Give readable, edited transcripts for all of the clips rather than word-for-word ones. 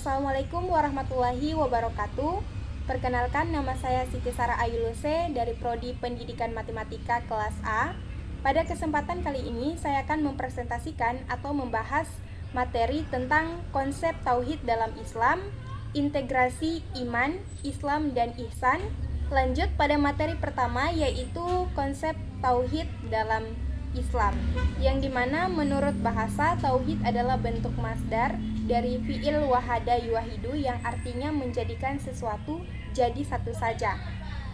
Assalamualaikum warahmatullahi wabarakatuh. Perkenalkan, nama saya Siti Sarah Ayuluse dari Prodi Pendidikan Matematika kelas A. Pada kesempatan kali ini saya akan mempresentasikan atau membahas materi tentang konsep tauhid dalam Islam, integrasi iman, Islam dan ihsan. Lanjut pada materi pertama, yaitu konsep tauhid dalam Islam, yang dimana menurut bahasa tauhid adalah bentuk masdar dari fi'il wahada yuwahidu yang artinya menjadikan sesuatu jadi satu saja.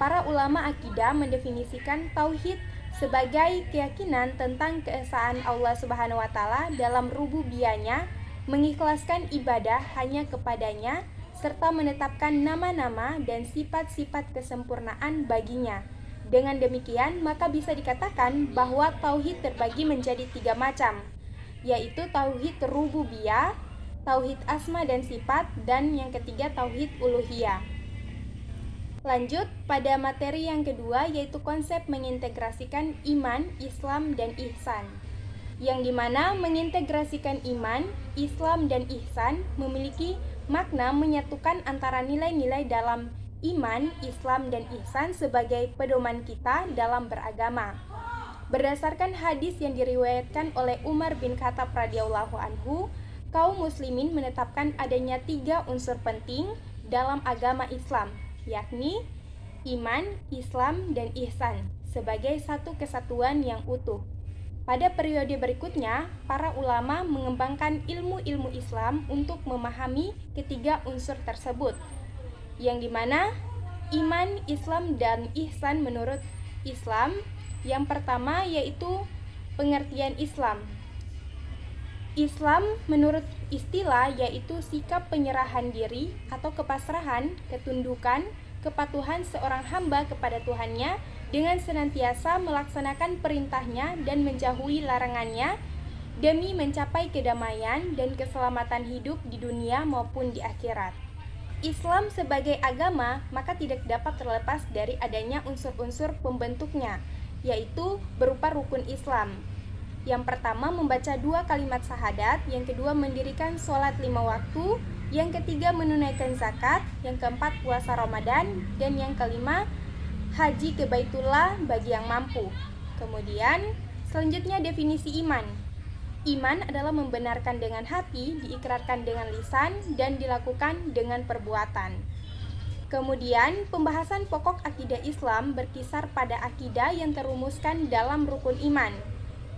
Para ulama akidah mendefinisikan tauhid sebagai keyakinan tentang keesaan Allah Subhanahu wa taala dalam rububiyahnya, mengikhlaskan ibadah hanya kepadanya serta menetapkan nama-nama dan sifat-sifat kesempurnaan baginya. Dengan demikian, maka bisa dikatakan bahwa tauhid terbagi menjadi 3 macam, yaitu tauhid rububiyah, tauhid asma dan sifat, dan yang ketiga tauhid uluhiyah. Lanjut pada materi yang kedua, yaitu konsep mengintegrasikan iman, Islam, dan ihsan, yang dimana mengintegrasikan iman, Islam, dan ihsan memiliki makna menyatukan antara nilai-nilai dalam iman, Islam, dan ihsan sebagai pedoman kita dalam beragama. Berdasarkan hadis yang diriwayatkan oleh Umar bin Khattab radhiyallahu anhu, kaum muslimin menetapkan adanya 3 unsur penting dalam agama Islam, yakni iman, Islam, dan ihsan sebagai satu kesatuan yang utuh. Pada periode berikutnya, para ulama mengembangkan ilmu-ilmu Islam untuk memahami ketiga unsur tersebut, yang dimana iman, Islam, dan ihsan menurut Islam. Yang pertama yaitu pengertian Islam. Islam menurut istilah yaitu sikap penyerahan diri atau kepasrahan, ketundukan, kepatuhan seorang hamba kepada Tuhannya dengan senantiasa melaksanakan perintahnya dan menjauhi larangannya demi mencapai kedamaian dan keselamatan hidup di dunia maupun di akhirat. Islam sebagai agama maka tidak dapat terlepas dari adanya unsur-unsur pembentuknya, yaitu berupa rukun Islam. Yang pertama membaca 2 kalimat syahadat, yang kedua mendirikan sholat 5 waktu, yang ketiga menunaikan zakat, yang keempat puasa Ramadan, dan yang kelima haji ke Baitullah bagi yang mampu. Kemudian selanjutnya definisi iman. Iman adalah membenarkan dengan hati, diikrarkan dengan lisan, dan dilakukan dengan perbuatan. Kemudian, pembahasan pokok akidah Islam berkisar pada akidah yang terumuskan dalam rukun iman,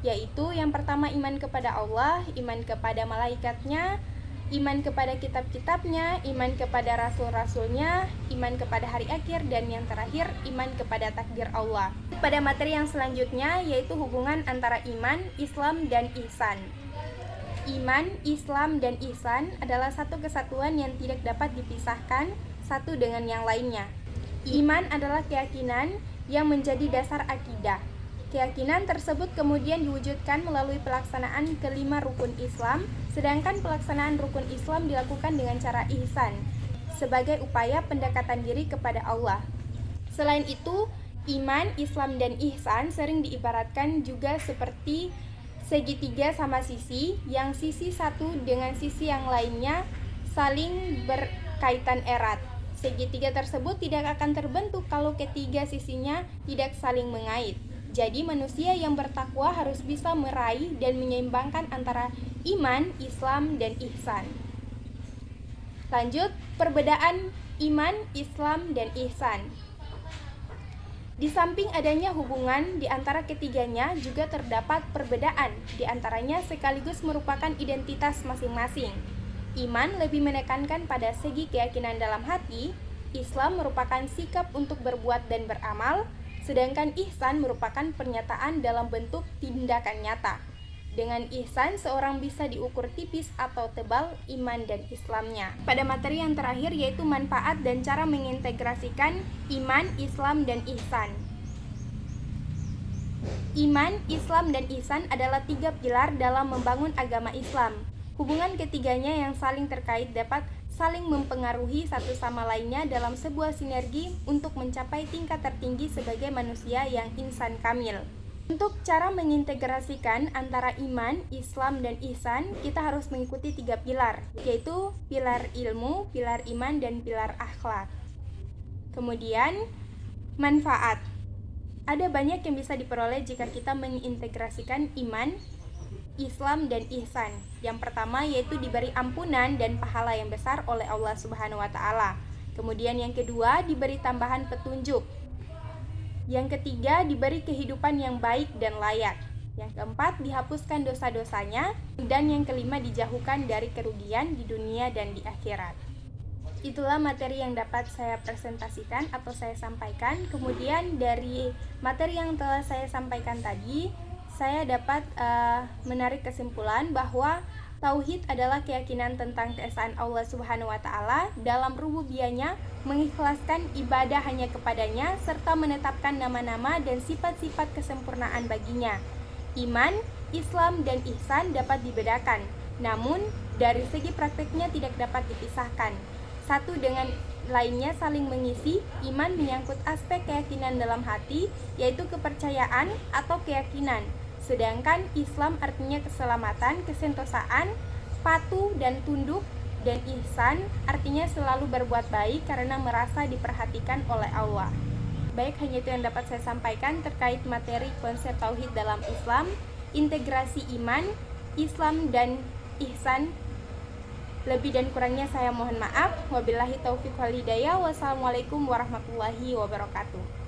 yaitu yang pertama iman kepada Allah, iman kepada malaikatnya, iman kepada kitab-kitabnya, iman kepada rasul-rasulnya, iman kepada hari akhir, dan yang terakhir iman kepada takdir Allah. Pada materi yang selanjutnya yaitu hubungan antara iman, Islam, dan ihsan. Iman, Islam, dan ihsan adalah satu kesatuan yang tidak dapat dipisahkan satu dengan yang lainnya. Iman adalah keyakinan yang menjadi dasar akidah. Keyakinan tersebut kemudian diwujudkan melalui pelaksanaan kelima rukun Islam, sedangkan pelaksanaan rukun Islam dilakukan dengan cara ihsan, sebagai upaya pendekatan diri kepada Allah. Selain itu, iman, Islam, dan ihsan sering diibaratkan juga seperti segitiga sama sisi, yang sisi satu dengan sisi yang lainnya saling berkaitan erat. Segitiga tersebut tidak akan terbentuk kalau ketiga sisinya tidak saling mengait. Jadi manusia yang bertakwa harus bisa meraih dan menyeimbangkan antara iman, Islam, dan ihsan. Lanjut, perbedaan iman, Islam, dan ihsan. Di samping adanya hubungan di antara ketiganya, juga terdapat perbedaan di antaranya sekaligus merupakan identitas masing-masing. Iman lebih menekankan pada segi keyakinan dalam hati, Islam merupakan sikap untuk berbuat dan beramal, sedangkan ihsan merupakan pernyataan dalam bentuk tindakan nyata. Dengan ihsan, seorang bisa diukur tipis atau tebal iman dan Islamnya. Pada materi yang terakhir yaitu manfaat dan cara mengintegrasikan iman, Islam, dan ihsan. Iman, Islam, dan ihsan adalah 3 pilar dalam membangun agama Islam. Hubungan ketiganya yang saling terkait dapat saling mempengaruhi satu sama lainnya dalam sebuah sinergi untuk mencapai tingkat tertinggi sebagai manusia yang insan kamil. Untuk cara mengintegrasikan antara iman, Islam, dan ihsan, kita harus mengikuti 3 pilar, yaitu pilar ilmu, pilar iman, dan pilar akhlak. Kemudian, manfaat. Ada banyak yang bisa diperoleh jika kita mengintegrasikan iman, Islam, dan ihsan. Yang pertama yaitu diberi ampunan dan pahala yang besar oleh Allah Subhanahu wa taala. Kemudian yang kedua, diberi tambahan petunjuk. Yang ketiga, diberi kehidupan yang baik dan layak. Yang keempat, dihapuskan dosa-dosanya. Dan yang kelima, dijauhkan dari kerugian di dunia dan di akhirat. Itulah materi yang dapat saya presentasikan atau saya sampaikan. Kemudian dari materi yang telah saya sampaikan tadi, saya dapat menarik kesimpulan bahwa tauhid adalah keyakinan tentang keesaan Allah Subhanahu wa taala dalam rububiyahnya, mengikhlaskan ibadah hanya kepadanya serta menetapkan nama-nama dan sifat-sifat kesempurnaan baginya. Iman, Islam, dan ihsan dapat dibedakan, namun dari segi prakteknya tidak dapat dipisahkan. Satu dengan lainnya saling mengisi. Iman menyangkut aspek keyakinan dalam hati, yaitu kepercayaan atau keyakinan. Sedangkan Islam artinya keselamatan, kesentosaan, patuh dan tunduk, dan ihsan artinya selalu berbuat baik karena merasa diperhatikan oleh Allah. Baik, hanya itu yang dapat saya sampaikan terkait materi konsep tauhid dalam Islam, integrasi iman, Islam, dan ihsan. Lebih dan kurangnya saya mohon maaf. Wabillahi taufiq wal hidayah. Wassalamualaikum warahmatullahi wabarakatuh.